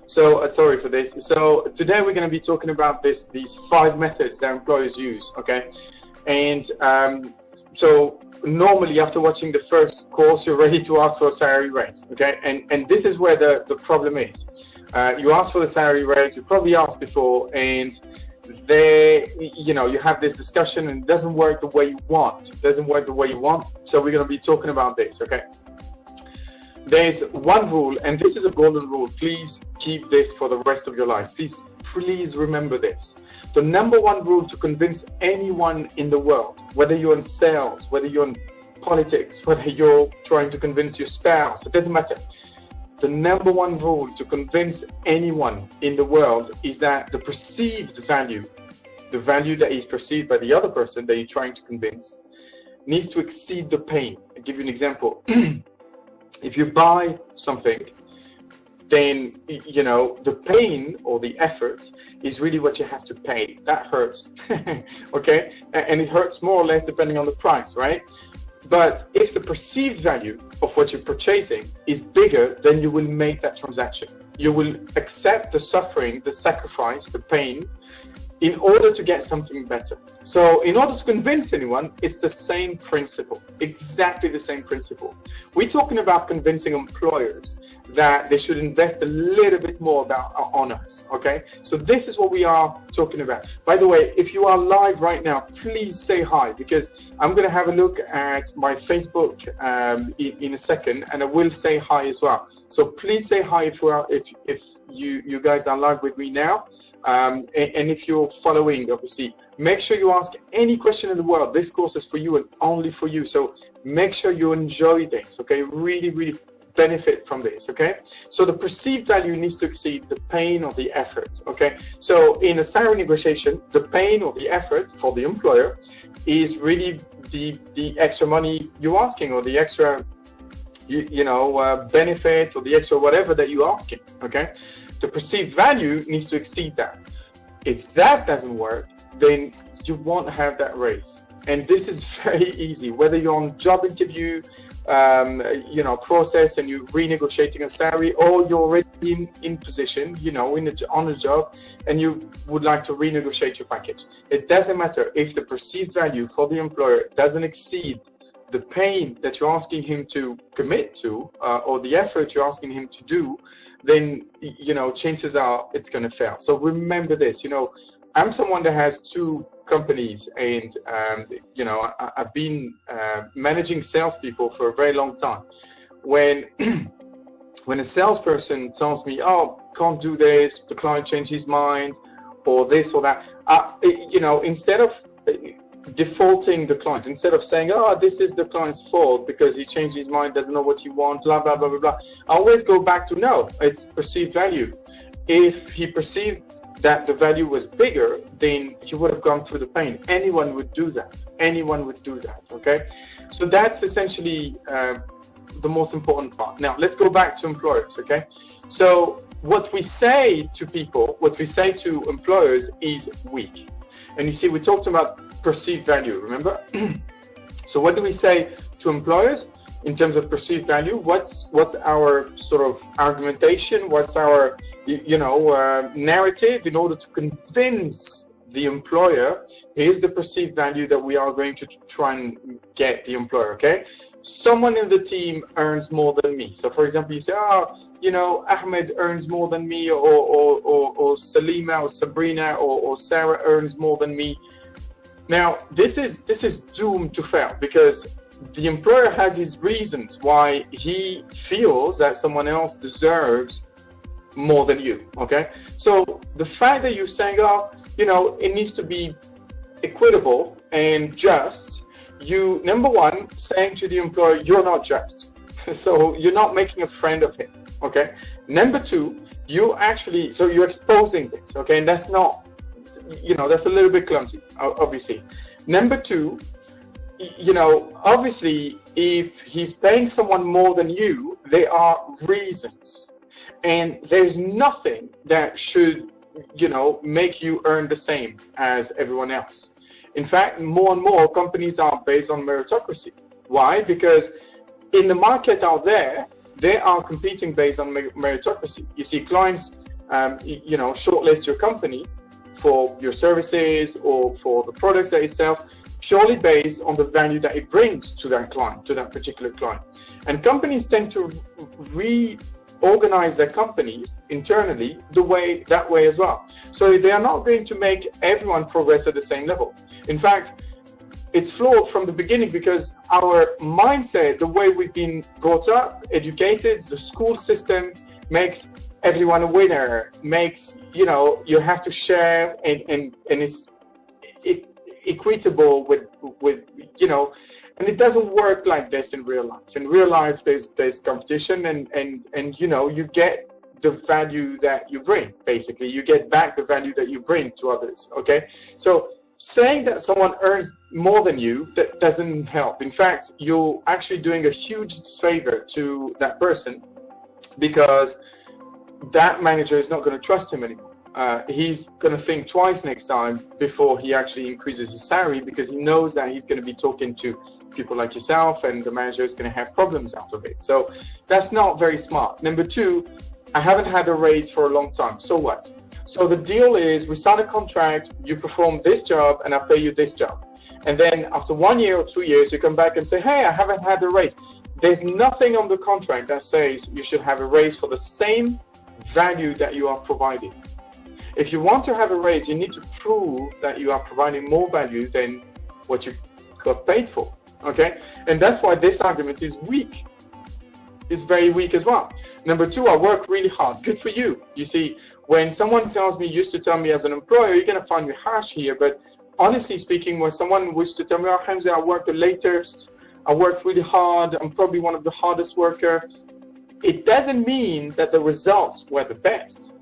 So sorry for this. So today we're going to be talking about these 5 methods that employers use, okay? And so normally after watching the first course, you're ready to ask for a salary raise, okay? And this is where the problem is. You ask for the salary raise, you probably asked before, and you have this discussion and it doesn't work the way you want. It doesn't work the way you want. So we're going to be talking about this, okay? There's one rule, and this is a golden rule. Please keep this for the rest of your life. Please remember this. The #1 rule to convince anyone in the world, whether you're in sales, whether you're in politics, whether you're trying to convince your spouse, it doesn't matter. The #1 rule to convince anyone in the world is that the perceived value, the value that is perceived by the other person that you're trying to convince, needs to exceed the pain. I'll give you an example. If you buy something, then the pain or the effort is really what you have to pay. That hurts, okay? And it hurts more or less depending on the price, right? But if the perceived value of what you're purchasing is bigger, then you will make that transaction. You will accept the suffering, the sacrifice, the pain, in order to get something better. So in order to convince anyone, it's the same principle, exactly the same principle. We're talking about convincing employers that they should invest a little bit more on us, okay? So this is what we are talking about. By the way, if you are live right now, please say hi, because I'm going to have a look at my Facebook in a second, and I will say hi as well. So please say hi if you guys are live with me now. And if you're following, obviously, make sure you ask any question in the world. This course is for you and only for you. So make sure you enjoy this, okay? Really, really benefit from this, okay? So the perceived value needs to exceed the pain or the effort, okay? So in a salary negotiation, the pain or the effort for the employer is really the extra money you're asking, or the extra, benefit, or the extra whatever that you're asking, okay? The perceived value needs to exceed that. If that doesn't work, then you won't have that raise. And this is very easy, whether you're on job interview, process, and you're renegotiating a salary, or you're already in position, on a job, and you would like to renegotiate your package. It doesn't matter if the perceived value for the employer doesn't exceed the pain that you're asking him to commit to, or the effort you're asking him to do, then chances are it's going to fail. So remember this. I'm someone that has 2 companies, and I've been managing salespeople for a very long time. When a salesperson tells me, "Oh, can't do this, the client changed his mind," or this or that, instead of defaulting the client, instead of saying, "Oh, this is the client's fault because he changed his mind, doesn't know what he wants, blah blah blah blah blah," I always go back to, no, it's perceived value. If he perceived that the value was bigger, then he would have gone through the pain. Anyone would do that. Anyone would do that, okay? So that's essentially the most important part. Now let's go back to employers, okay? So what we say to people, what we say to employers is weak. And you see, we talked about perceived value, remember? So what do we say to employers in terms of perceived value? What's our sort of argumentation? What's our narrative in order to convince the employer, here's the perceived value that we are going to try and get the employer, okay? Someone in the team earns more than me. So for example, you say, Ahmed earns more than me, or Salima or Sabrina or Sarah earns more than me. Now, this is doomed to fail, because the employer has his reasons why he feels that someone else deserves more than you, okay? So the fact that you're saying, it needs to be equitable and just, you, #1, saying to the employer, you're not just. So you're not making a friend of him, okay? #2, you're exposing this, okay? And that's not, that's a little bit clumsy, obviously. #2, obviously, if he's paying someone more than you, there are reasons. And there's nothing that should, make you earn the same as everyone else. In fact, more and more companies are based on meritocracy. Why? Because in the market out there, they are competing based on meritocracy. You see, clients, you know, shortlist your company for your services or for the products that it sells purely based on the value that it brings to that client, to that particular client. And companies tend to reorganize their companies internally that way as well. So they are not going to make everyone progress at the same level. In fact, it's flawed from the beginning because our mindset, the way we've been brought up, educated, the school system makes everyone a winner, makes, you know, you have to share, and it's equitable with, you know, and it doesn't work like this in real life. In real life, there's competition, and you know, you get the value that you bring. Basically, you get back the value that you bring to others. Okay, so saying that someone earns more than you, that doesn't help. In fact, you're actually doing a huge disfavor to that person, because that manager is not going to trust him anymore. He's going to think twice next time before he actually increases his salary, because he knows that he's going to be talking to people like yourself, and the manager is going to have problems out of it. So that's not very smart. Number two, I haven't had a raise for a long time. So what? So the deal is, we sign a contract, you perform this job, and I pay you this job. And then after 1 year or 2 years, you come back and say, hey, I haven't had a raise. There's nothing on the contract that says you should have a raise for the same value that you are providing. If you want to have a raise, you need to prove that you are providing more value than what you got paid for. Okay? And that's why this argument is weak. It's very weak as well. Number two, I work really hard. Good for you. You see, when someone used to tell me as an employer, you're going to find me harsh here, but honestly speaking, when someone used to tell me, oh, Hamza, I work the latest, I work really hard, I'm probably one of the hardest workers, it doesn't mean that the results were the best.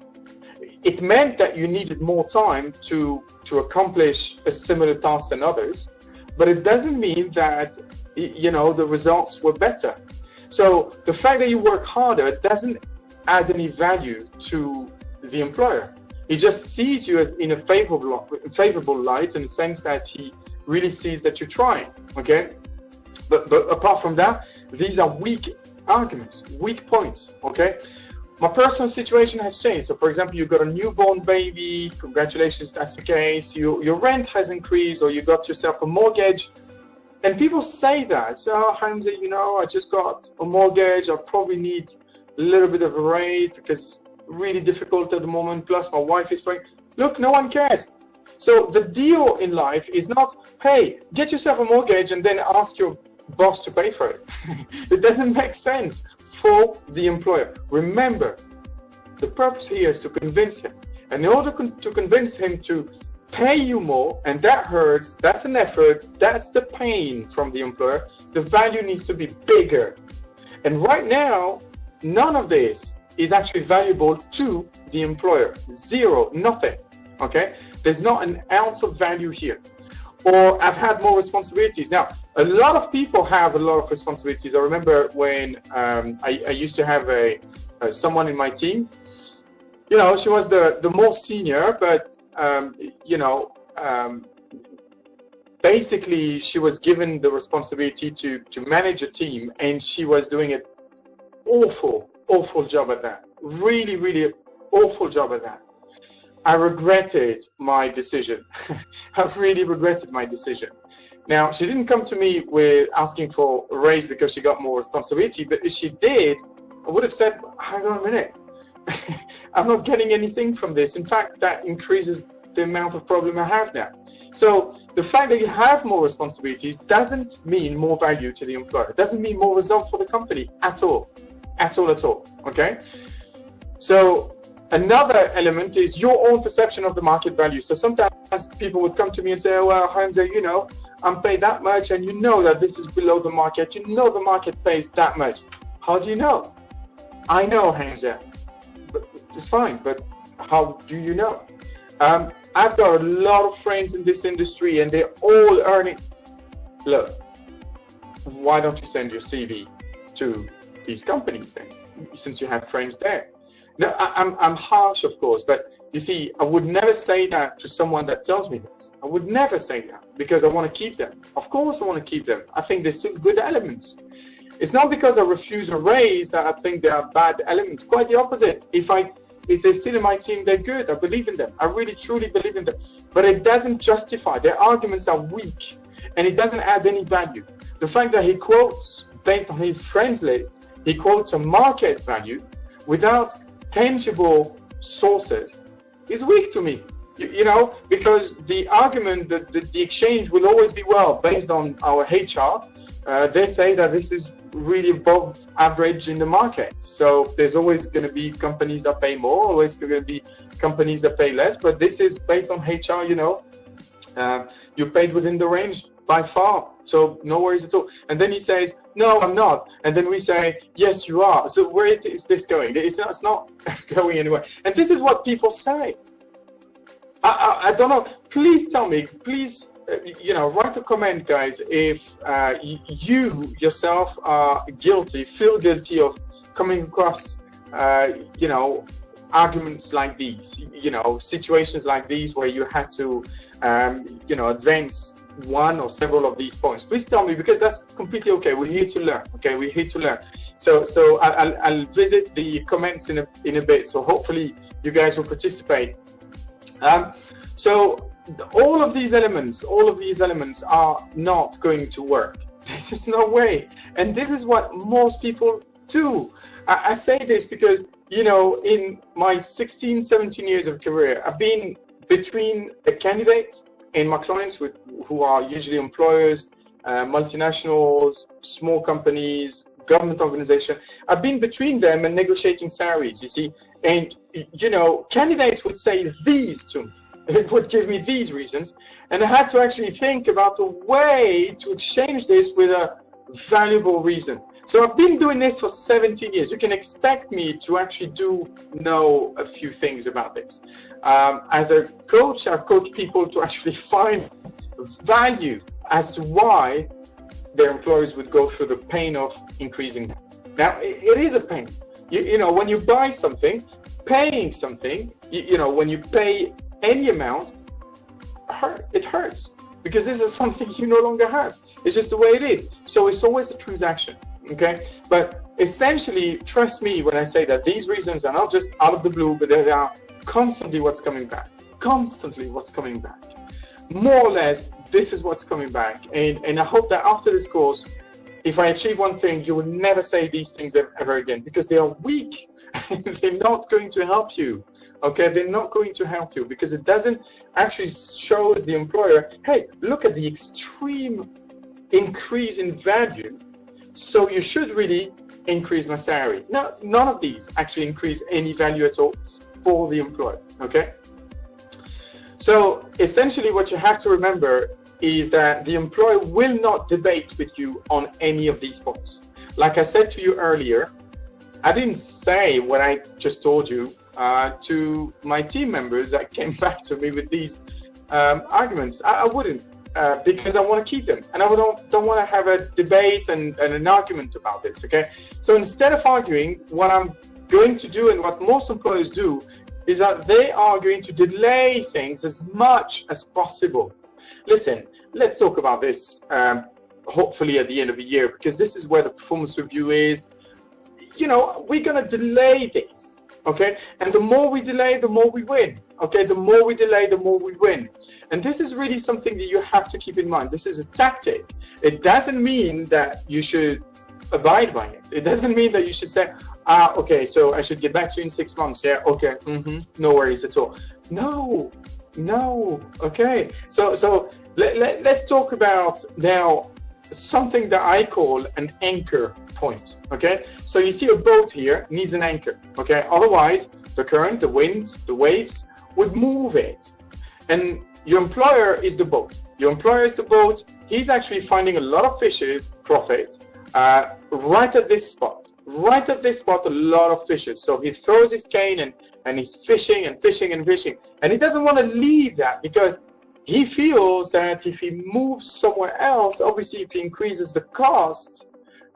It meant that you needed more time to accomplish a similar task than others, but it doesn't mean that, you know, the results were better. So the fact that you work harder doesn't add any value to the employer. He just sees you as in a favorable light, in the sense that he really sees that you're trying. Okay, but apart from that, these are weak arguments, weak points. Okay, my personal situation has changed. So for example, you've got a newborn baby, congratulations, that's the case. Your rent has increased, or you got yourself a mortgage. And people say that, so, oh, Hamza, you know, I just got a mortgage, I probably need a little bit of a raise because it's really difficult at the moment, plus my wife is pregnant. Look, no one cares. So the deal in life is not, hey, get yourself a mortgage and then ask your boss to pay for it. It doesn't make sense for the employer. Remember, the purpose here is to convince him. And in order to convince him to pay you more, and that hurts, that's an effort, that's the pain from the employer, the value needs to be bigger. And right now, none of this is actually valuable to the employer. Zero, nothing. Okay? There's not an ounce of value here. Or I've had more responsibilities. Now, a lot of people have a lot of responsibilities. I remember when I used to have someone in my team. You know, she was the more senior, but you know, basically she was given the responsibility to manage a team, and she was doing an awful job at that. Really awful job at that. I regretted my decision. I've really regretted my decision. Now, she didn't come to me with asking for a raise because she got more responsibility, but if she did, I would have said, hang on a minute. I'm not getting anything from this. In fact, that increases the amount of problem I have now. So the fact that you have more responsibilities doesn't mean more value to the employer. It doesn't mean more result for the company at all. At all. Okay? So another element is your own perception of the market value. So sometimes people would come to me and say, oh, well, Hamza, you know, I'm paid that much, and you know that this is below the market. You know the market pays that much. How do you know? I know, Hamza. But it's fine, but how do you know? I've got a lot of friends in this industry, and they're all earning. Look, why don't you send your CV to these companies then, since you have friends there? Now, I'm harsh, of course, but you see, I would never say that to someone that tells me this. I would never say that, because I want to keep them. Of course I want to keep them. I think there's still good elements. It's not because I refuse a raise that I think there are bad elements. Quite the opposite. If they're still in my team, they're good. I believe in them. I really, truly believe in them. But it doesn't justify. Their arguments are weak, and it doesn't add any value. The fact that he quotes, based on his friends list, he quotes a market value without tangible sources is weak to me. You know, because the argument that the exchange will always be, well, based on our HR, they say that this is really above average in the market. So there's always going to be companies that pay more, always going to be companies that pay less. But this is based on HR, you know, you paid within the range by far. So no worries at all. And then he says, no, I'm not. And then we say, yes, you are. So where is this going? It's not going anywhere. And this is what people say. I don't know. Please tell me, please, you know, write a comment, guys, if you yourself are guilty, feel guilty of coming across, you know, arguments like these, you know, situations like these where you had to, you know, advance one or several of these points. Please tell me, because that's completely okay. We're here to learn. Okay, we're here to learn. So I'll visit the comments in a bit. So hopefully you guys will participate. So all of these elements are not going to work. There's no way. And this is what most people do. I say this because, you know, in my 16, 17 years of career, I've been between a candidate and my clients, who are usually employers, multinationals, small companies, government organization. I've been between them and negotiating salaries, you see. And, you know, candidates would say these to me. It would give me these reasons. And I had to actually think about a way to exchange this with a valuable reason. So I've been doing this for 17 years. You can expect me to actually know a few things about this. As a coach, I've coached people to actually find value as to why their employers would go through the pain of increasing them. Now, it is a pain. You know, when you buy something, paying something, you know, when you pay any amount, it hurts, because this is something you no longer have. It's just the way it is. So it's always a transaction, okay? But essentially, trust me when I say that these reasons are not just out of the blue, but they are constantly what's coming back. Constantly what's coming back. More or less, this is what's coming back. And I hope that after this course, if I achieve one thing, you will never say these things ever again, because they are weak. They're not going to help you. Okay, they're not going to help you, because it doesn't actually shows the employer, hey, look at the extreme increase in value, so you should really increase my salary. No, none of these actually increase any value at all for the employer. Okay, so essentially what you have to remember is that the employer will not debate with you on any of these points. Like I said to you earlier, I didn't say what I just told you to my team members that came back to me with these arguments. I wouldn't, because I want to keep them, and I don't want to have a debate and an argument about this. Okay, so instead of arguing, what I'm going to do, and what most employers do, is that they are going to delay things as much as possible. Listen, let's talk about this hopefully at the end of the year, because this is where the performance review is. You know, we're going to delay things, okay? And the more we delay, the more we win, okay? The more we delay, the more we win. And this is really something that you have to keep in mind. This is a tactic. It doesn't mean that you should abide by it. It doesn't mean that you should say, okay, so I should get back to you in 6 months. Yeah, okay, no worries at all. No, okay. So let's talk about now something that I call an anchor point, okay? So you see a boat here needs an anchor, okay? Otherwise, the current, the wind, the waves would move it. And your employer is the boat. Your employer is the boat. He's actually finding a lot of fishes, profit, right at this spot. Right at this spot, a lot of fishes. So he throws his cane and he's fishing and fishing and fishing. And he doesn't want to leave that, because he feels that if he moves somewhere else, obviously if he increases the cost,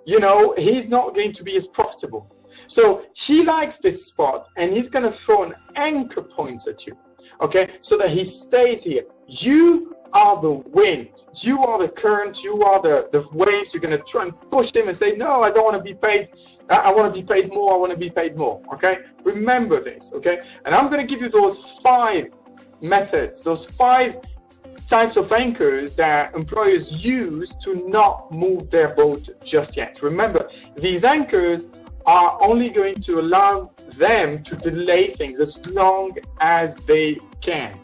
you know, he's not going to be as profitable. So he likes this spot, and he's going to throw an anchor point at you, okay, so that he stays here. You are the wind. You are the current. You are the waves. You're going to try and push them and say, no, I don't want to be paid. I want to be paid more. I want to be paid more. Okay? Remember this. Okay? And I'm going to give you those 5 methods, those 5 types of anchors that employers use to not move their boat just yet. Remember, these anchors are only going to allow them to delay things as long as they can,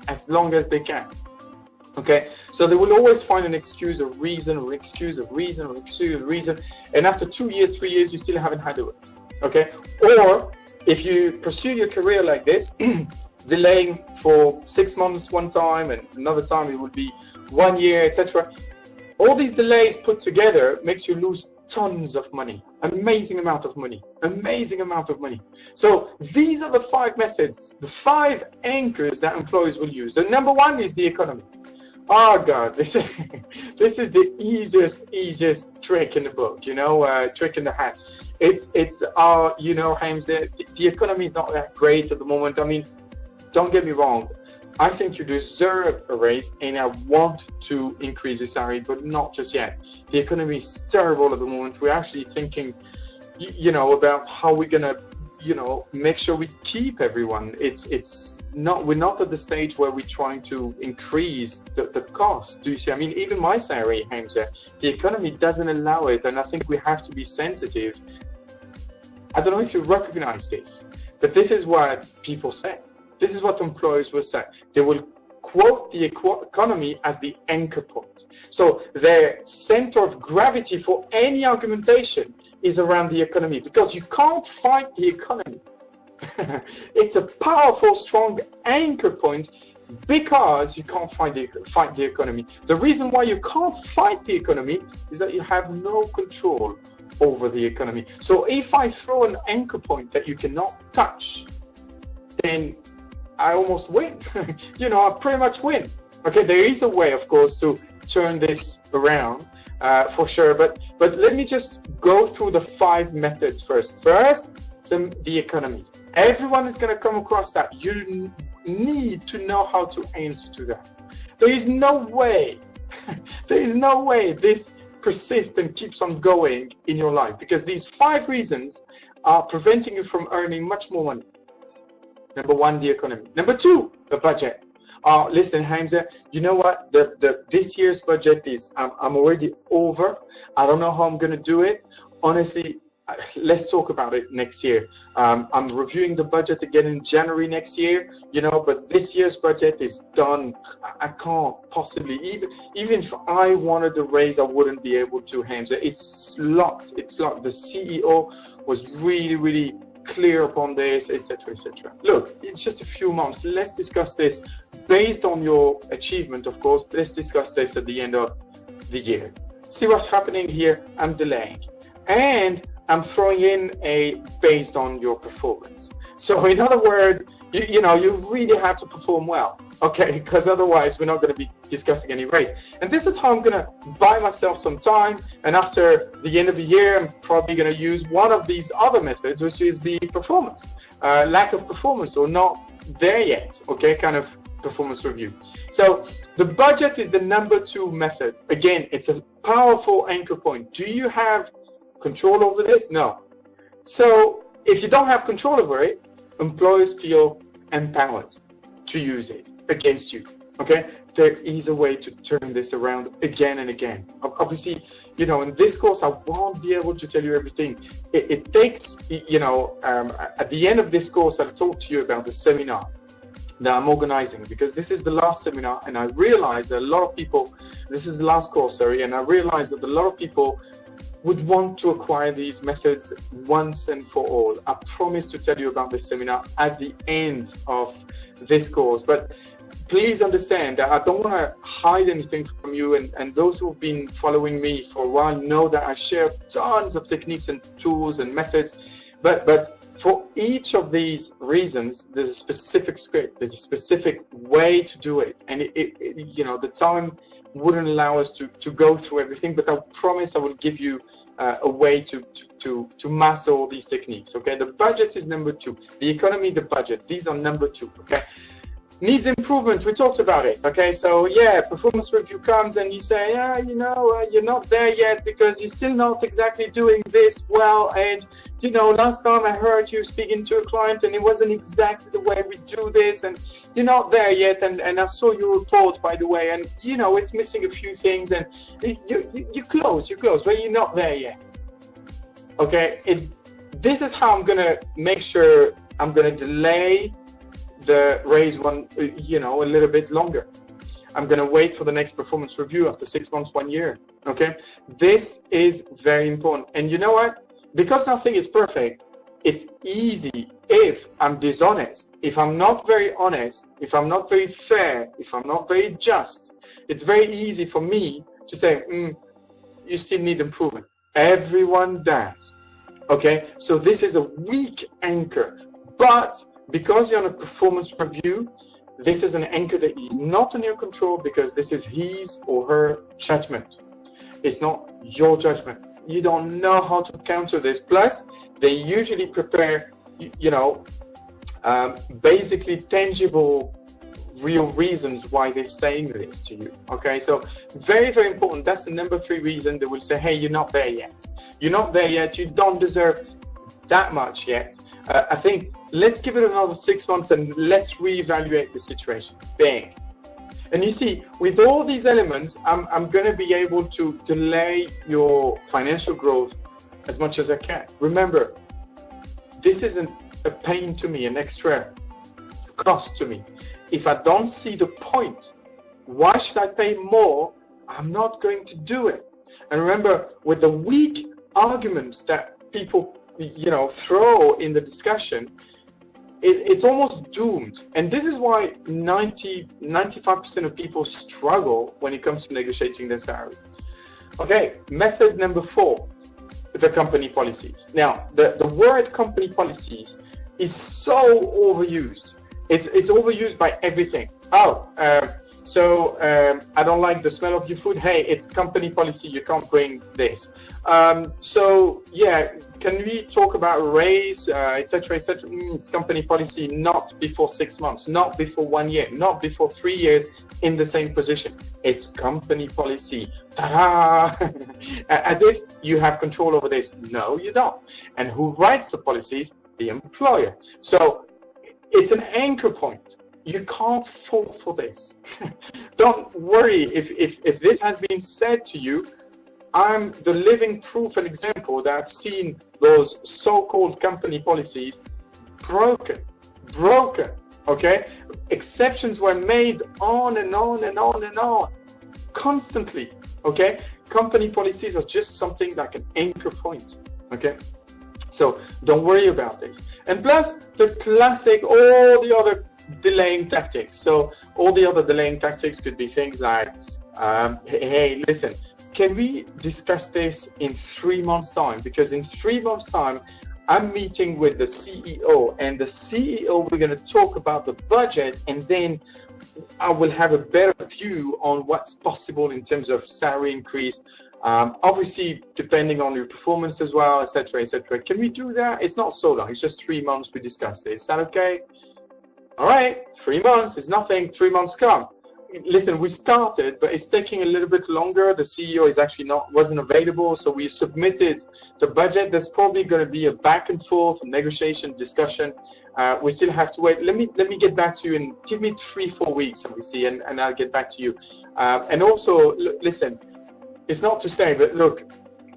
okay? So they will always find an excuse, a reason, or an excuse, a reason, or an excuse, a reason, and after 2 years, 3 years, you still haven't had a raise, okay? Or if you pursue your career like this, delaying for 6 months one time, and another time it would be 1 year, etc. All these delays put together makes you lose tons of money, amazing amount of money. So these are the 5 methods, the 5 anchors that employers will use. The number 1 is the economy. Oh God, this is the easiest trick in the book, you know, trick in the hat. It's you know, James, the economy is not that great at the moment. I mean, don't get me wrong, I think you deserve a raise and I want to increase your salary, but not just yet. The economy is terrible at the moment. We're actually thinking, you know, about how we're gonna, you know, make sure we keep everyone. We're not at the stage where we're trying to increase the cost. Do you see? I mean, even my salary, Hamza, the economy doesn't allow it, and I think we have to be sensitive. I don't know if you recognize this, but this is what people say. This is what employers will say. They will quote the economy as the anchor point. So their center of gravity for any argumentation is around the economy, because you can't fight the economy. It's a powerful, strong anchor point because you can't fight the economy. The reason why you can't fight the economy is that you have no control over the economy. So if I throw an anchor point that you cannot touch, then I almost win. You know, I pretty much win. Okay, there is a way, of course, to turn this around, for sure. But let me just go through the 5 methods first. First, the economy. Everyone is going to come across that. You need to know how to answer to that. There is no way, this persists and keeps on going in your life, because these 5 reasons are preventing you from earning much more money. Number 1, the economy. Number 2, the budget. Listen, Hamza, you know what? This year's budget is, I'm already over. I don't know how I'm going to do it. Honestly, let's talk about it next year. I'm reviewing the budget again in January next year, you know, but this year's budget is done. I can't possibly, even if I wanted a raise, I wouldn't be able to, Hamza. It's locked. It's locked. The CEO was really clear upon this, etc., etc. Look, it's just a few months. Let's discuss this based on your achievement, of course. Let's discuss this at the end of the year. See what's happening here? I'm delaying, and I'm throwing in a based on your performance. So in other words, you know, you really have to perform well, okay? Because otherwise we're not going to be discussing any raise. And this is how I'm going to buy myself some time. And after the end of the year, I'm probably going to use one of these other methods, which is the performance, lack of performance, or not there yet, okay? Kind of performance review. So the budget is the number 2 method. Again, it's a powerful anchor point. Do you have control over this? No. So if you don't have control over it, employers feel empowered to use it against you, okay? There is a way to turn this around again and again. Obviously, you know, in this course, I won't be able to tell you everything. It takes, you know, at the end of this course, I'll talk to you about a seminar that I'm organizing, because this is the last seminar, and I realize that a lot of people, this is the last course, sorry, and I realize that a lot of people would want to acquire these methods once and for all. I promise to tell you about this seminar at the end of this course, but please understand that I don't want to hide anything from you, and those who have been following me for a while know that I share tons of techniques and tools and methods, but for each of these reasons, there's a specific script, there's a specific way to do it, and you know, the time wouldn't allow us to go through everything, but I promise I will give you a way to master all these techniques, okay? The budget is number 2. The economy, the budget, these are number 2, okay? Needs improvement, we talked about it. Okay, so yeah, performance review comes and you say, yeah, you know, you're not there yet because you're still not exactly doing this well, and you know, last time I heard you speaking to a client and it wasn't exactly the way we do this, and you're not there yet, and I saw your report, by the way, and you know, it's missing a few things, and you close, but you're not there yet. Okay, this is how I'm gonna make sure I'm gonna delay the raise one, you know, a little bit longer. I'm going to wait for the next performance review after 6 months, 1 year. Okay, this is very important. And you know what? Because nothing is perfect, it's easy if I'm dishonest, if I'm not very honest, if I'm not very fair, if I'm not very just. It's very easy for me to say, you still need improvement. Everyone does. Okay, so this is a weak anchor, but because you're on a performance review, this is an anchor that is not in your control, because this is his or her judgment. It's not your judgment. You don't know how to counter this. Plus, they usually prepare, you know, basically tangible, real reasons why they're saying this to you. Okay, so very, very important. That's the number 3 reason they will say, hey, you're not there yet. You're not there yet. You don't deserve that much yet. I think let's give it another 6 months and let's reevaluate the situation. Bang. And you see, with all these elements, I'm going to be able to delay your financial growth as much as I can. Remember, this isn't a pain to me, an extra cost to me. If I don't see the point, why should I pay more? I'm not going to do it. And remember, with the weak arguments that people, you know, throw in the discussion, it's almost doomed. And this is why 95% of people struggle when it comes to negotiating their salary. Okay, method number 4, the company policies. Now, the word company policies is so overused. It's overused by everything. I don't like the smell of your food. Hey, it's company policy. You can't bring this. So yeah, can we talk about raise, etc., etc.? It's company policy, not before 6 months, not before 1 year, not before 3 years in the same position. It's company policy. Ta-da! As if you have control over this. No, you don't. And who writes the policies? The employer. So it's an anchor point. You can't fall for this. Don't worry if this has been said to you. I'm the living proof and example that I've seen those so-called company policies broken, okay? Exceptions were made on and on and on and on, constantly, okay? Company policies are just something like an anchor point, okay? So don't worry about this. And plus, the classic, all the other delaying tactics. So all the other delaying tactics could be things like, hey, listen, can we discuss this in 3 months' time? Because in 3 months' time, I'm meeting with the CEO, and the CEO, we're going to talk about the budget, and then I will have a better view on what's possible in terms of salary increase. Obviously, depending on your performance as well, etc., etc. Can we do that? It's not so long. It's just 3 months we discussed it. Is that okay? All right, 3 months is nothing. 3 months come. Listen, we started, but it's taking a little bit longer. The CEO is actually wasn't available, so we submitted the budget. There's probably going to be a back and forth, negotiation, discussion. We still have to wait. Let me get back to you, and give me 3-4 weeks, obviously, and I'll get back to you. And also, listen, it's not to say, but look,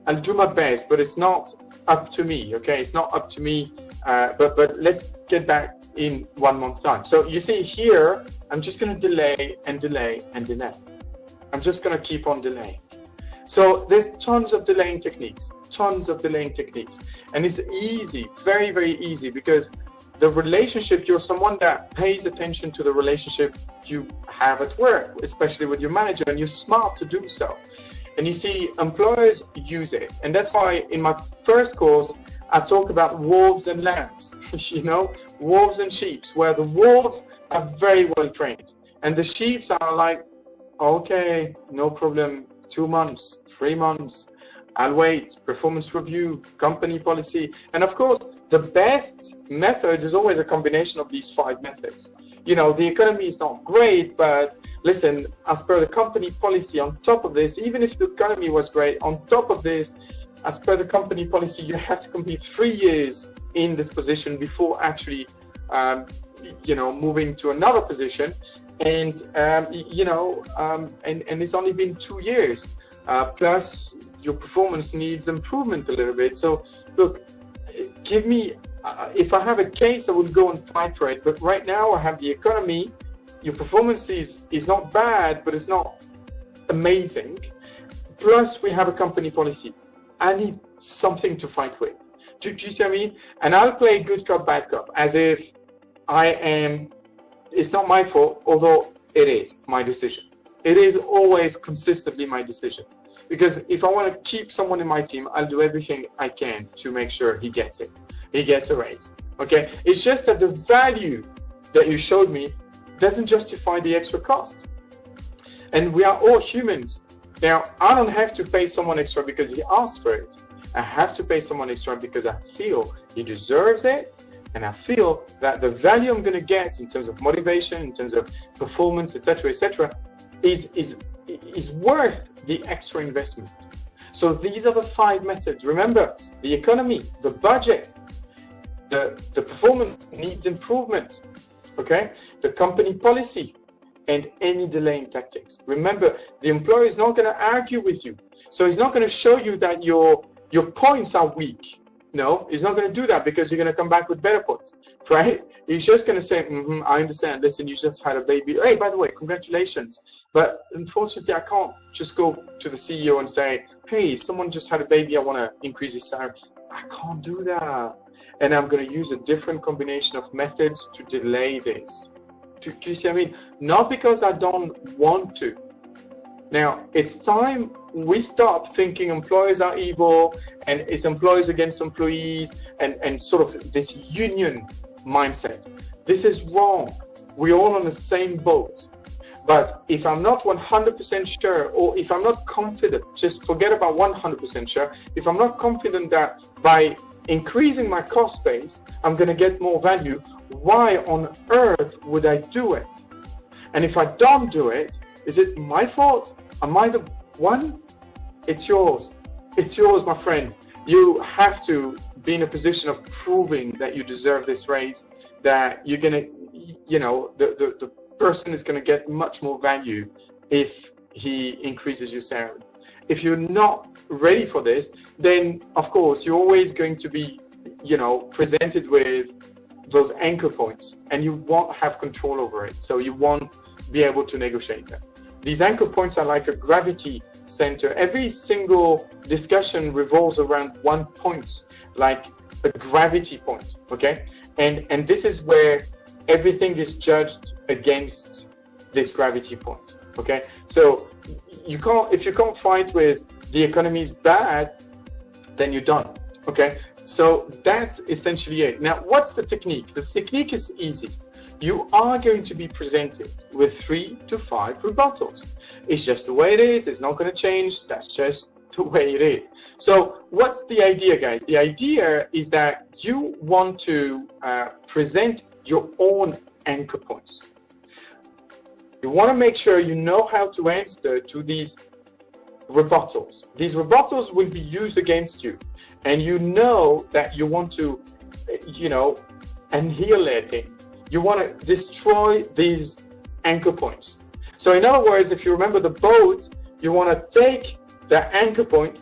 I'll do my best, but it's not up to me. Okay, it's not up to me. But let's get back in 1 month time. So you see here, I'm just going to delay and delay and delay. I'm just going to keep on delaying. So there's tons of delaying techniques, and it's easy, very, very easy, because the relationship, you're someone that pays attention to the relationship you have at work, especially with your manager, and you're smart to do so. And you see, employers use it, and that's why in my first course I talk about wolves and lambs, you know, wolves and sheep, where the wolves are very well trained, and the sheep are like, okay, no problem, 2 months, 3 months, I'll wait, performance review, company policy. And of course, the best method is always a combination of these 5 methods. you know, the economy is not great, but listen, as per the company policy, on top of this, even if the economy was great, on top of this, as per the company policy, you have to complete 3 years in this position before actually, you know, moving to another position. And, you know, and it's only been 2 years, plus your performance needs improvement a little bit. So look, give me, if I have a case, I will go and fight for it. But right now I have the economy, your performance is not bad, but it's not amazing. Plus we have a company policy. I need something to fight with. Do you see what I mean? And I'll play good cop, bad cop, as if I am, it's not my fault, although it is my decision. It is always consistently my decision. Because if I want to keep someone in my team, I'll do everything I can to make sure he gets it. He gets a raise. Okay? It's just that the value that you showed me doesn't justify the extra cost. And we are all humans. Now, I don't have to pay someone extra because he asked for it. I have to pay someone extra because I feel he deserves it, and I feel that the value I'm going to get in terms of motivation, in terms of performance, etc., is worth the extra investment. So these are the 5 methods. Remember, the economy, the budget, the performance needs improvement, okay? The company policy, and any delaying tactics. Remember, the employer is not going to argue with you. So he's not going to show you that your points are weak. No, he's not going to do that because you're going to come back with better points, right? He's just going to say, I understand. Listen, you just had a baby. Hey, by the way, congratulations. But unfortunately, I can't just go to the CEO and say, hey, someone just had a baby. I want to increase his salary. I can't do that. And I'm going to use a different combination of methods to delay this. Do you see what I mean? Not because I don't want to. Now, it's time we stop thinking employers are evil and it's employers against employees and sort of this union mindset. This is wrong. We're all on the same boat. But if I'm not 100% sure, or if I'm not confident, just forget about 100% sure, if I'm not confident that by increasing my cost base, I'm going to get more value, why on earth would I do it? And if I don't do it, is it my fault? Am I the one? It's yours. It's yours, my friend. You have to be in a position of proving that you deserve this raise, that you're going to, you know, the person is going to get much more value if he increases your salary. If you're not ready for this, then of course you're always going to be, you know, presented with those anchor points, and you won't have control over it. So you won't be able to negotiate them. These anchor points are like a gravity center. Every single discussion revolves around one point, like a gravity point. Okay, and this is where everything is judged against this gravity point. Okay, so you can't, if you can't fight with the economy is bad, then you're done. Okay, so that's essentially it. Now, what's the technique? The technique is easy. You are going to be presented with 3 to 5 rebuttals. It's just the way it is. It's not going to change. That's just the way it is. So what's the idea, guys? The idea is that you want to present your own anchor points. You want to make sure you know how to answer to these rebuttals. These rebuttals will be used against you, and you know that you want to, you know, annihilate it. You want to destroy these anchor points. So in other words, if you remember the boat, you want to take the anchor point,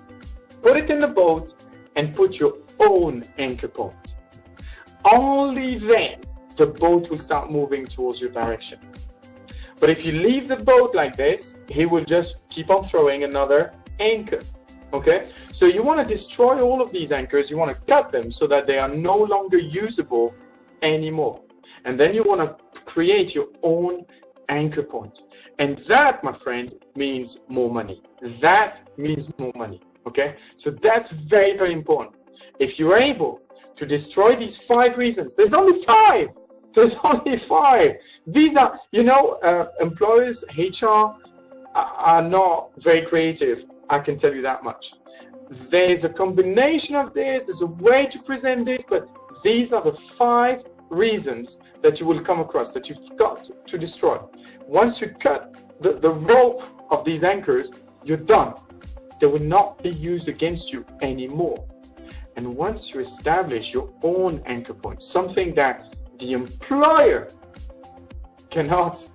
put it in the boat, and put your own anchor point. Only then the boat will start moving towards your direction. But if you leave the boat like this, he will just keep on throwing another anchor. Okay? So you want to destroy all of these anchors. You want to cut them so that they are no longer usable anymore. And then you want to create your own anchor point. And that, my friend, means more money. That means more money. Okay? So that's very, very important. If you're able to destroy these 5 reasons, there's only 5. There's only 5. These are, you know, employers, HR are not very creative. I can tell you that much. There's a combination of this. There's a way to present this, but these are the 5 reasons that you will come across that you've got to destroy. Once you cut the rope of these anchors, you're done. They will not be used against you anymore. And once you establish your own anchor point, something that the employer cannot,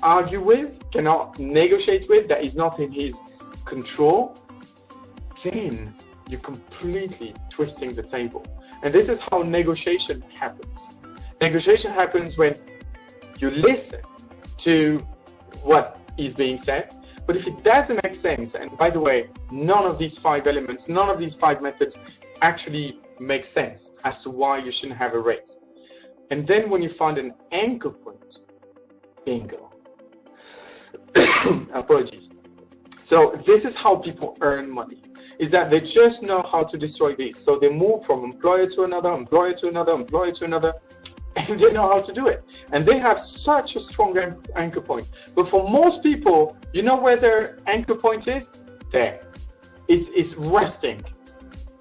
argue with, cannot negotiate with, that is not in his control, then you're completely twisting the table. And this is how negotiation happens. Negotiation happens when you listen to what is being said, but if it doesn't make sense, and by the way, none of these 5 elements, none of these 5 methods actually make sense as to why you shouldn't have a raise. And then when you find an anchor point, bingo. Apologies. So this is how people earn money, is that they just know how to destroy these. So they move from employer to another, employer to another, employer to another, and they know how to do it. And they have such a strong anchor point. But for most people, you know where their anchor point is? There. It's resting.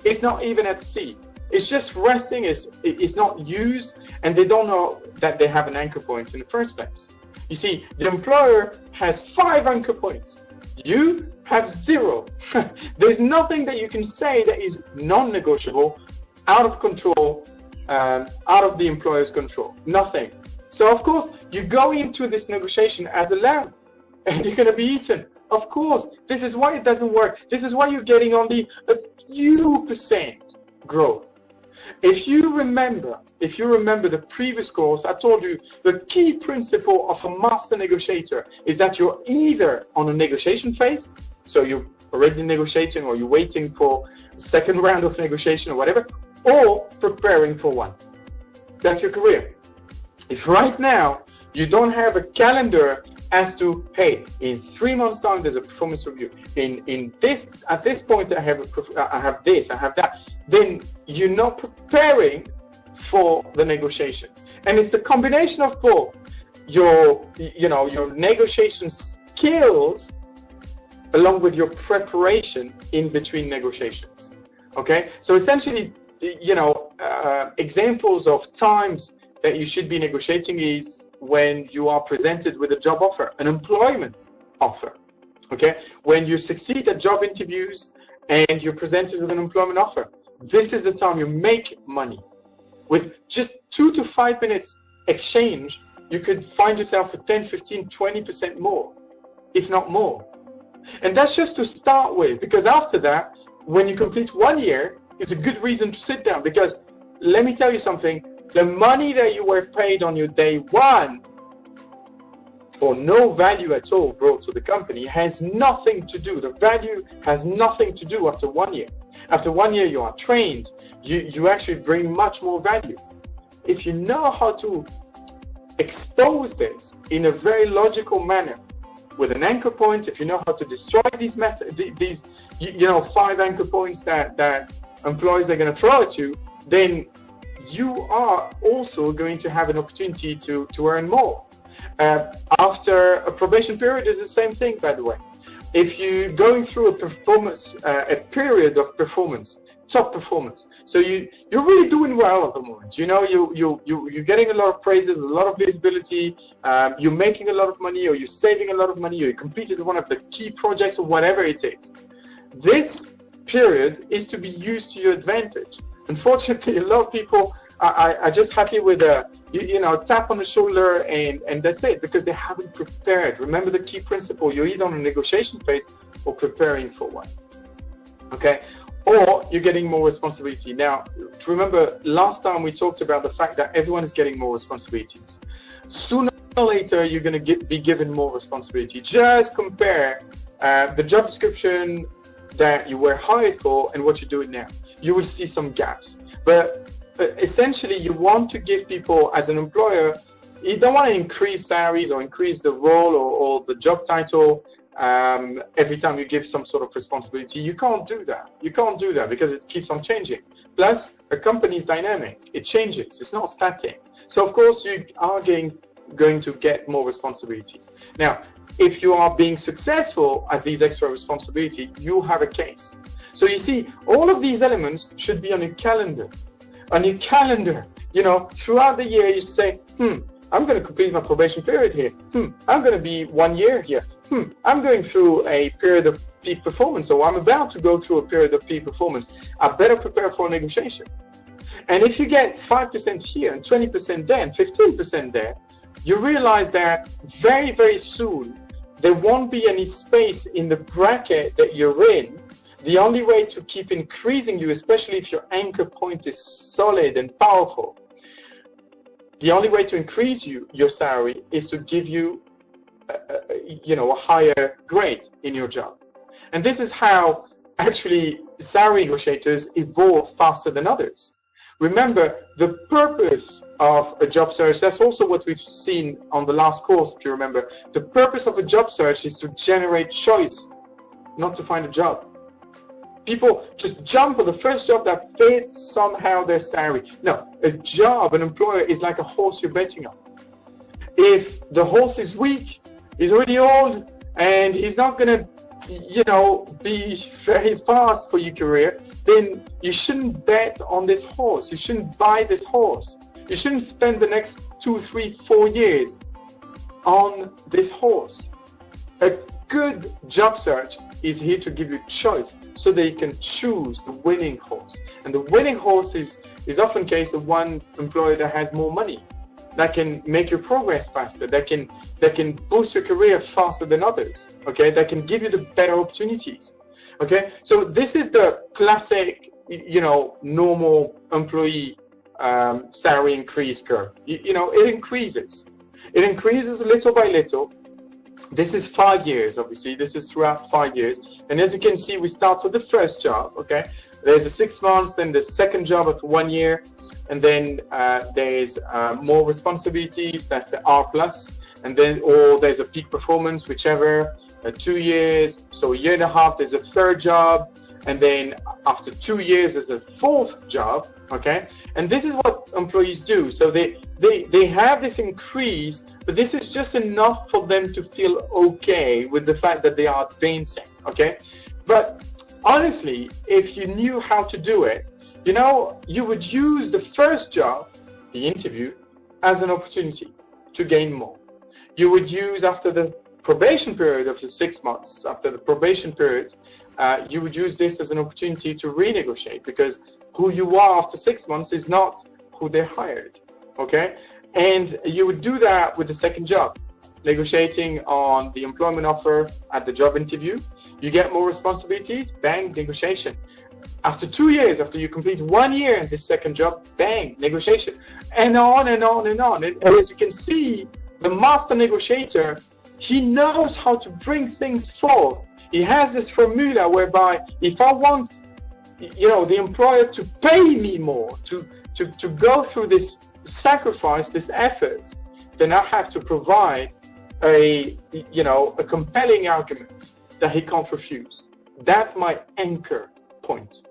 It's not even at sea. It's just resting. It's not used, and they don't know that they have an anchor point in the first place. You see, the employer has 5 anchor points. You have 0. There's nothing that you can say that is non-negotiable, out of control, out of the employer's control. Nothing. So of course, you go into this negotiation as a lamb, and you're going to be eaten. Of course, this is why it doesn't work. This is why you're getting only a few % growth. If you remember the previous course, I told you the key principle of a master negotiator is that you're either on a negotiation phase, so you're already negotiating or you're waiting for a second round of negotiation or whatever, or preparing for one. That's your career. If right now you don't have a calendar as to, hey, in 3 months' time there's a performance review. At this point I have this, I have that. Then you're not preparing for the negotiation. And it's the combination of both your negotiation skills along with your preparation in between negotiations. Okay, so essentially, examples of times that you should be negotiating is when you are presented with a job offer, an employment offer. Okay, when you succeed at job interviews and you're presented with an employment offer, this is the time you make money. With just 2 to 5 minutes exchange, you could find yourself with 10, 15, 20% more, if not more. And that's just to start with, because after that, when you complete 1 year, it's a good reason to sit down. Because let me tell you something, the money that you were paid on your day 1 for no value at all brought to the company has nothing to do. The value has nothing to do after 1 year. After 1 year, you are trained. You actually bring much more value. If you know how to expose this in a very logical manner, with an anchor point, if you know how to destroy these 5 anchor points that employees are going to throw at you, then you are also going to have an opportunity to earn more. After a probation period is the same thing, by the way. If you're going through a period of performance, top performance, so you're really doing well at the moment. You're getting a lot of praises, a lot of visibility. You're making a lot of money, or you're saving a lot of money, or you completed one of the key projects, or whatever it is. This period is to be used to your advantage. Unfortunately, a lot of people are just happy with a tap on the shoulder and that's it, because they haven't prepared. Remember the key principle: you're either on a negotiation phase or preparing for one. Okay, or you're getting more responsibility. Now, remember last time we talked about the fact that everyone is getting more responsibilities. Sooner or later, you're going to be given more responsibility. Just compare the job description that you were hired for and what you're doing now. You will see some gaps. But essentially, you want to give people, as an employer, you don't want to increase salaries or increase the role or the job title every time you give some sort of responsibility. You can't do that. You can't do that because it keeps on changing. Plus, a company is dynamic. It changes. It's not static. So, of course, you are going to get more responsibility. Now, if you are being successful at these extra responsibility, you have a case. So you see, all of these elements should be on your calendar. on your calendar. You know, throughout the year, you say, I'm going to complete my probation period here. I'm going to be 1 year here. I'm going through a period of peak performance, or I'm about to go through a period of peak performance. I better prepare for a negotiation. And if you get 5% here and 20% there and 15% there, you realize that very, very soon, there won't be any space in the bracket that you're in. The only way to keep increasing you, especially if your anchor point is solid and powerful, the only way to increase your salary is to give you a higher grade in your job. And this is how actually salary negotiators evolve faster than others. Remember, the purpose of a job search, that's also what we've seen on the last course, if you remember. The purpose of a job search is to generate choice, not to find a job. People just jump for the first job that fits somehow their salary. No, a job, an employer is like a horse you're betting on. If the horse is weak, he's already old, and he's not going to be very fast for your career, then you shouldn't bet on this horse. You shouldn't buy this horse. You shouldn't spend the next 2, 3, 4 years on this horse. A good job search is here to give you choice so that you can choose the winning horse. And the winning horse is often the case of one employer that has more money, that can make your progress faster, that can boost your career faster than others, okay? That can give you the better opportunities, okay? So this is the classic, normal employee salary increase curve. It increases. It increases little by little. This is 5 years, obviously. This is throughout 5 years. And as you can see, we start with the first job, okay? There's a 6 months, then the second job of 1 year, and then there's more responsibilities, that's the R+, and then, or there's a peak performance, whichever, 2 years, so 1.5 years, there's a third job, and then after 2 years, there's a fourth job, okay? And this is what employees do. So they have this increase, but this is just enough for them to feel okay with the fact that they are advancing, okay? But honestly, if you knew how to do it, you would use the first job, the interview, as an opportunity to gain more. You would use, after the probation period of the 6 months, after the probation period, you would use this as an opportunity to renegotiate, because who you are after 6 months is not who they hired, okay? And you would do that with the second job, negotiating on the employment offer at the job interview. You get more responsibilities, bang, negotiation. After 2 years, after you complete 1 year in this second job, bang, negotiation. And on and on and on. And as you can see, the master negotiator, he knows how to bring things forth. He has this formula whereby if I want, the employer to pay me more, to go through this sacrifice, this effort, then I have to provide a compelling argument that he can't refuse. That's my anchor point.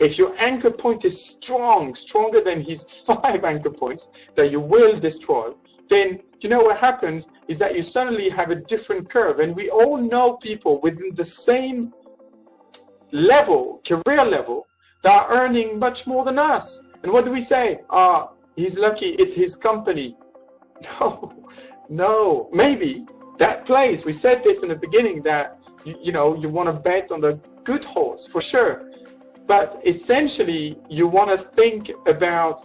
If your anchor point is strong, stronger than his 5 anchor points that you will destroy, then what happens is that you suddenly have a different curve. And we all know people within the same level, career level, that are earning much more than us. And what do we say? He's lucky, it's his company. No, maybe that plays. We said this in the beginning, that you want to bet on the good horse, for sure. But essentially, you want to think about,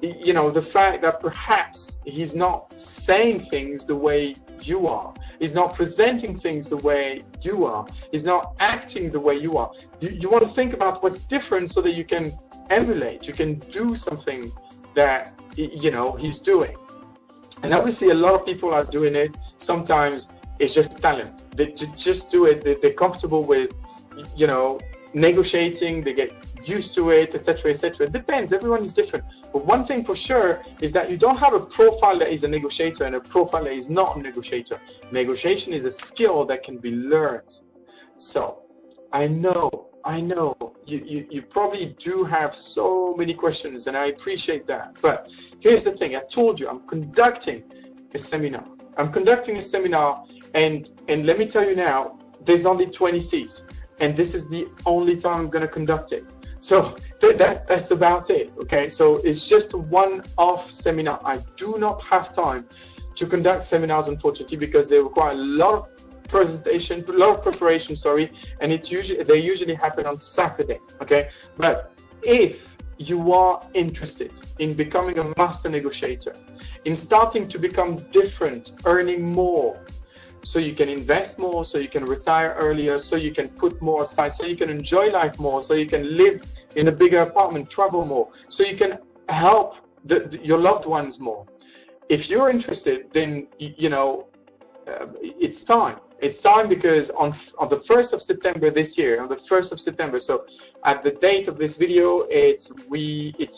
the fact that perhaps he's not saying things the way you are. He's not presenting things the way you are. He's not acting the way you are. You want to think about what's different so that you can emulate, you can do something that, he's doing. And obviously, a lot of people are doing it. Sometimes it's just talent. They just do it. They're comfortable with, negotiating. They get used to it, etc., etc. It depends. Everyone is different. But one thing for sure is that you don't have a profile that is a negotiator and a profile that is not a negotiator. Negotiation is a skill that can be learned. So I know you probably do have so many questions, and I appreciate that. But here's the thing. I told you I'm conducting a seminar. And let me tell you now, there's only 20 seats, and this is the only time I'm going to conduct it. So that's about it. Okay, so it's just a one-off seminar. I do not have time to conduct seminars, unfortunately, because they require a lot of presentation, a lot of preparation, sorry, and they usually happen on Saturday. Okay, but if you are interested in becoming a master negotiator, in starting to become different, earning more, so you can invest more, so you can retire earlier, so you can put more aside, so you can enjoy life more, so you can live in a bigger apartment, travel more, so you can help your loved ones more. If you're interested, then it's time. It's time, because on the 1st of September this year, on the 1st of September, so at the date of this video, it's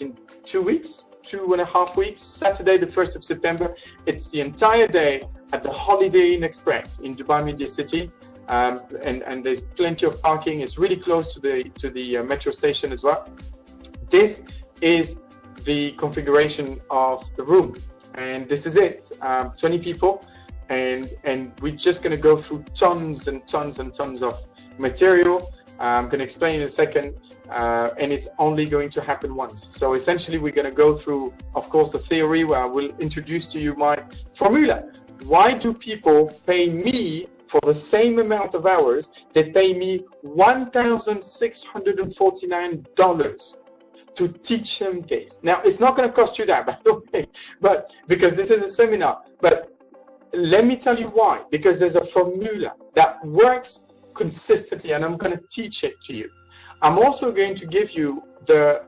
in 2 weeks, 2.5 weeks, Saturday the 1st of September. It's the entire day at the Holiday Inn Express in Dubai Media City, and there's plenty of parking. It's really close to the metro station as well. This is the configuration of the room, and this is it. 20 people, and we're just going to go through tons and tons and tons of material. I'm going to explain in a second, and it's only going to happen once. So essentially, we're going to go through, of course, the theory, where I will introduce to you my formula. Why do people pay me for the same amount of hours? They pay me $1,649 to teach them this. Now, it's not going to cost you that, by the way, but because this is a seminar. But let me tell you why. Because there's a formula that works consistently, and I'm going to teach it to you. I'm also going to give you the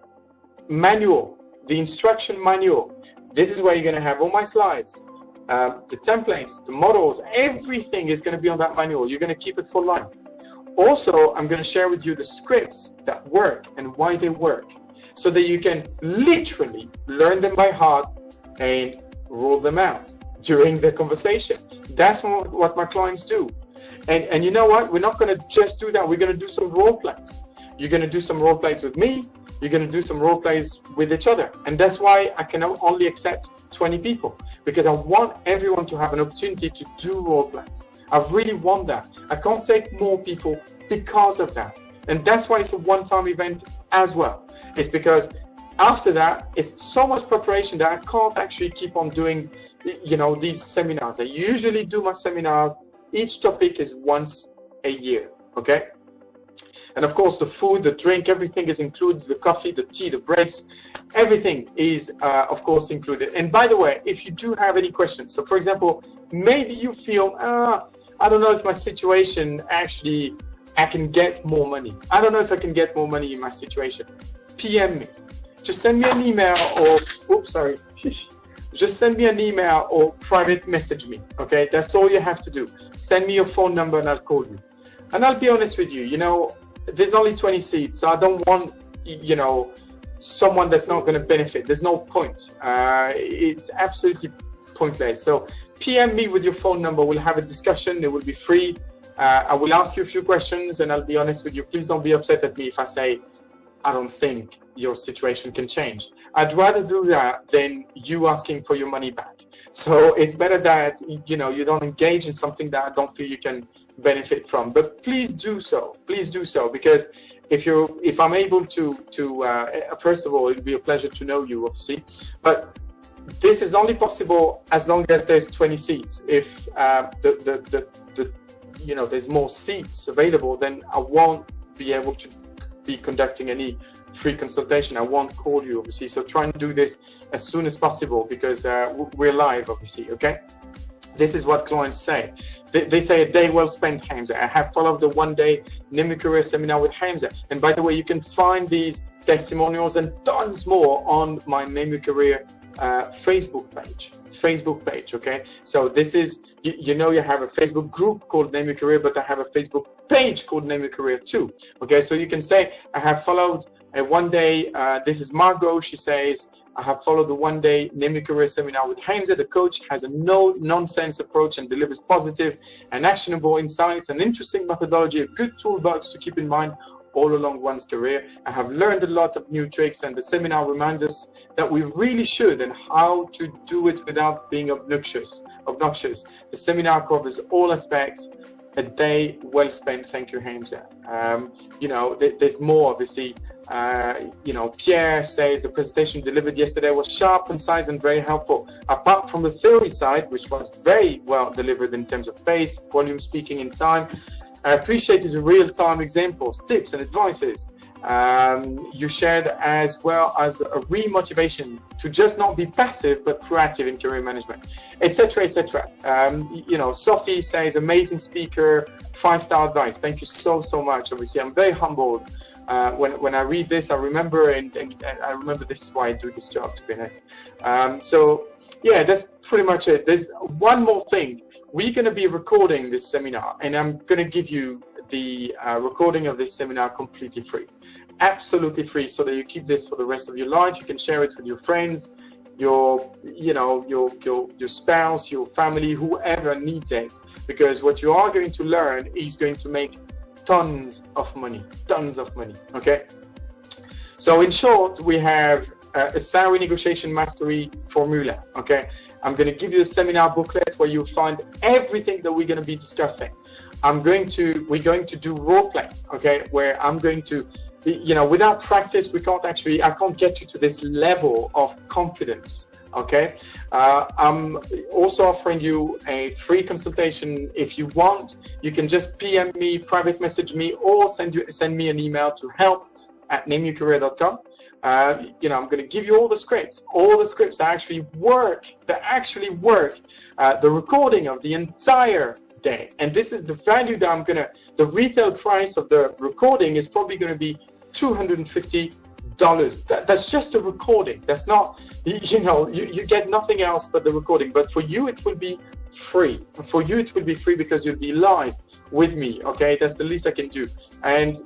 manual, the instruction manual. This is where you're going to have all my slides. The templates, the models, everything is going to be on that manual. You're going to keep it for life. Also, I'm going to share with you the scripts that work and why they work, so that you can literally learn them by heart and roll them out during the conversation. That's what my clients do. And you know what? We're not going to just do that. We're going to do some role plays. You're going to do some role plays with me. You're going to do some role plays with each other. And that's why I can only accept 20 people, because I want everyone to have an opportunity to do role plays. I really want that. I can't take more people because of that. And that's why it's a one-time event as well. It's because after that, it's so much preparation that I can't actually keep on doing, these seminars. I usually do my seminars. Each topic is once a year, okay? And of course, the food, the drink, everything is included. The coffee, the tea, the breaks, everything is, of course, included. And by the way, if you do have any questions, so for example, maybe you feel, I don't know if my situation actually, I can get more money. I don't know if I can get more money in my situation. PM me. Just send me an email or, just send me an email or private message me, okay? That's all you have to do. Send me your phone number and I'll call you. And I'll be honest with you, there's only 20 seats, so I don't want, someone that's not going to benefit. There's no point. It's absolutely pointless. So PM me with your phone number. We'll have a discussion. It will be free. I will ask you a few questions, and I'll be honest with you. Please don't be upset at me if I say, I don't think your situation can change. I'd rather do that than you asking for your money back. So it's better that, you don't engage in something that I don't feel you can benefit from. But please do so. Please do so, because if I'm able to, first of all, it'd be a pleasure to know you, obviously. But this is only possible as long as there's 20 seats. If there's more seats available, then I won't be able to be conducting any free consultation. I won't call you, obviously. So try and do this as soon as possible, because we're live, obviously, okay? This is what clients say. They say a day well spent, Hamza. I have followed the one-day Name Your Career seminar with Hamza. And by the way, you can find these testimonials and tons more on my Name Your Career Facebook page, okay? So this is, you have a Facebook group called Name Your Career, but I have a Facebook page called Name Your Career too, okay? So you can say, I have followed a one-day, this is Margot, she says, I have followed the one-day Name Your Career seminar with Hamza. The coach has a no-nonsense approach and delivers positive and actionable insights, an interesting methodology, a good toolbox to keep in mind all along one's career. I have learned a lot of new tricks, and the seminar reminds us that we really should and how to do it without being obnoxious. The seminar covers all aspects a day well spent. Thank you, Hamza. You know, there's more, obviously. You know, Pierre says the presentation delivered yesterday was sharp, concise, and very helpful. Apart from the theory side, which was very well delivered in terms of pace, volume, speaking in time, I appreciated the real-time examples, tips, and advices. You shared as well as a re-motivation to just not be passive but proactive in career management, etc., etc. You know, Sophie says amazing speaker, 5-star advice. Thank you so much. Obviously, I'm very humbled when I read this. I remember, and I remember this is why I do this job, to be honest. So yeah, that's pretty much it. There's one more thing. We're going to be recording this seminar, and I'm going to give you the recording of this seminar completely free, absolutely free, so that you keep this for the rest of your life. You can share it with your friends, your spouse, your family, whoever needs it, because what you are going to learn is going to make tons of money. Okay, so in short, we have a salary negotiation mastery formula. Okay, I'm going to give you a seminar booklet where you'll find everything that we're going to be discussing. We're going to do role plays, okay, where I'm going to, you know, without practice, I can't get you to this level of confidence, okay. I'm also offering you a free consultation. If you want, you can just PM me, private message me, or send me an email to help@nameyourcareer.com. You know, I'm going to give you all the scripts that actually work, the recording of the entire day. And this is the value that the retail price of the recording is probably going to be $250. That's just the recording. That's not, you know, you get nothing else but the recording. But for you, it will be free. For you, it will be free because you'll be live with me. Okay, that's the least I can do. And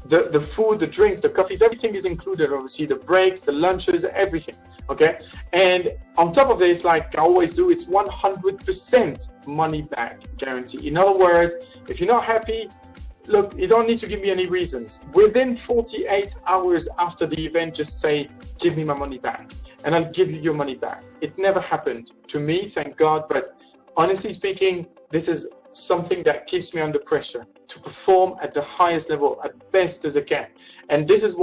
the food, the drinks, the coffees, everything is included. Obviously, the breaks, the lunches, everything. Okay, and on top of this, like I always do, it's 100% money back guarantee. In other words, if you're not happy, look, you don't need to give me any reasons. Within 48 hours after the event, just say, give me my money back, and I'll give you your money back. It never happened to me, thank God, but honestly speaking, this is something that keeps me under pressure to perform at the highest level, at best as I can. And this is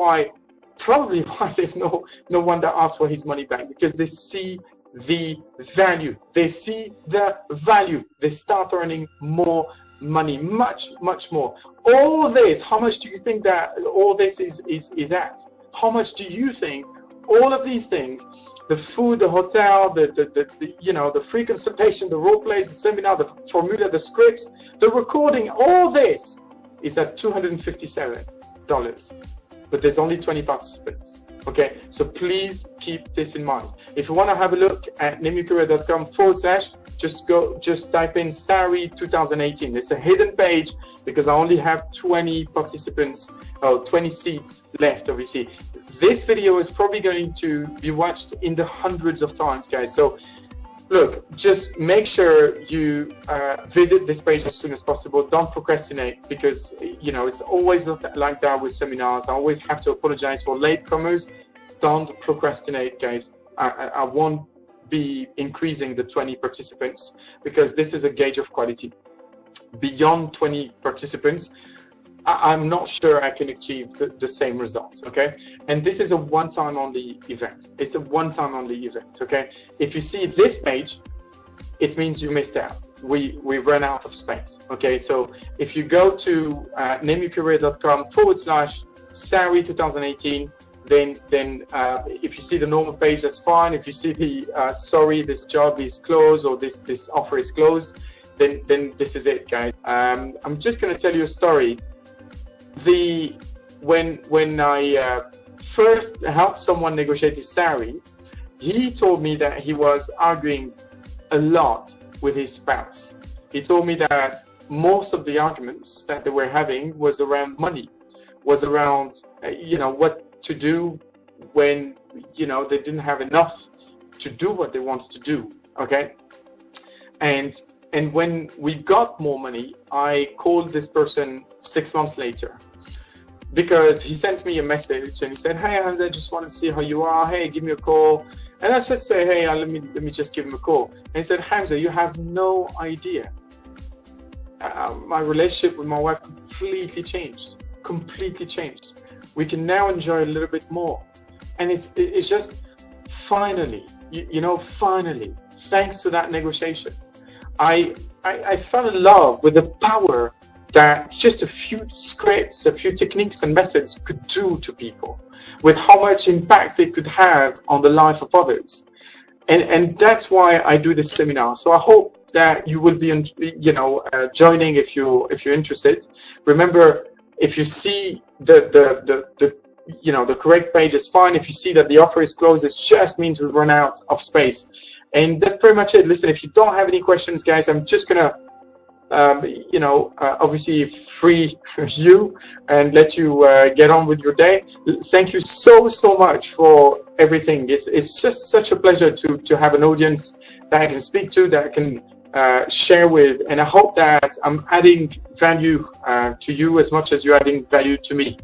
probably why there's no one that asks for his money back, because they see the value. They see the value. They start earning more money, much more. All this, how much do you think that all this is at? How much do you think all of these things, the food, the hotel, the free consultation, the role plays, the seminar, the formula, the scripts, the recording, all this is at $257, but there's only 20 participants. Okay, so please keep this in mind. If you want to have a look at nameyourcareer.com/, just type in salary 2018. It's a hidden page because I only have 20 participants, 20 seats left, obviously. This video is probably going to be watched in the hundreds of times, guys. So look, just make sure you visit this page as soon as possible. Don't procrastinate, because you know it's always like that with seminars. I always have to apologize for latecomers. Don't procrastinate, guys. I won't be increasing the 20 participants because this is a gauge of quality. Beyond 20 participants, I'm not sure I can achieve the same results, okay? And this is a one-time only event. It's a one-time only event, okay? If you see this page, it means you missed out. We ran out of space, okay? So if you go to nameyourcareer.com/salary 2018, then if you see the normal page, that's fine. If you see the sorry, this job is closed, or this offer is closed, then this is it, guys. I'm just going to tell you a story. When I first helped someone negotiate his salary, he told me that he was arguing a lot with his spouse. He told me that most of the arguments that they were having was around money, was around what to do when they didn't have enough to do what they wanted to do. Okay, and when we got more money, I called this person 6 months later, because he sent me a message and he said, "Hey Hamza, I just wanted to see how you are. Hey, give me a call." And I just say, "Hey, let me just give him a call." And he said, "Hamza, you have no idea my relationship with my wife completely changed. Completely changed. We can now enjoy a little bit more, and it's just finally, you know, finally, thanks to that negotiation, I fell in love with the power that just a few scripts, a few techniques and methods could do to people, with how much impact they could have on the life of others. And that's why I do this seminar. So I hope that you will be, you know, joining if you're interested. Remember, if you see the you know, the correct page is fine. If you see that the offer is closed, it just means we've run out of space. And that's pretty much it. Listen, if you don't have any questions, guys, I'm just gonna you know, obviously free you and let you get on with your day. Thank you so much for everything. It's just such a pleasure to have an audience that I can speak to, that I can share with, and I hope that I'm adding value to you as much as you're adding value to me.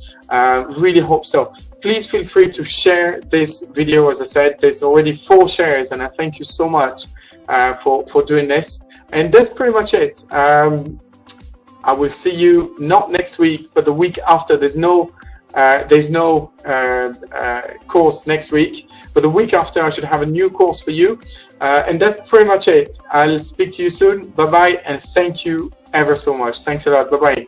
Really hope so. Please feel free to share this video. As I said, there's already 4 shares, and I thank you so much for doing this. And that's pretty much it. I will see you not next week, but the week after. There's no course next week, but the week after I should have a new course for you. And that's pretty much it. I'll speak to you soon. Bye bye, and thank you ever so much. Thanks a lot. Bye bye.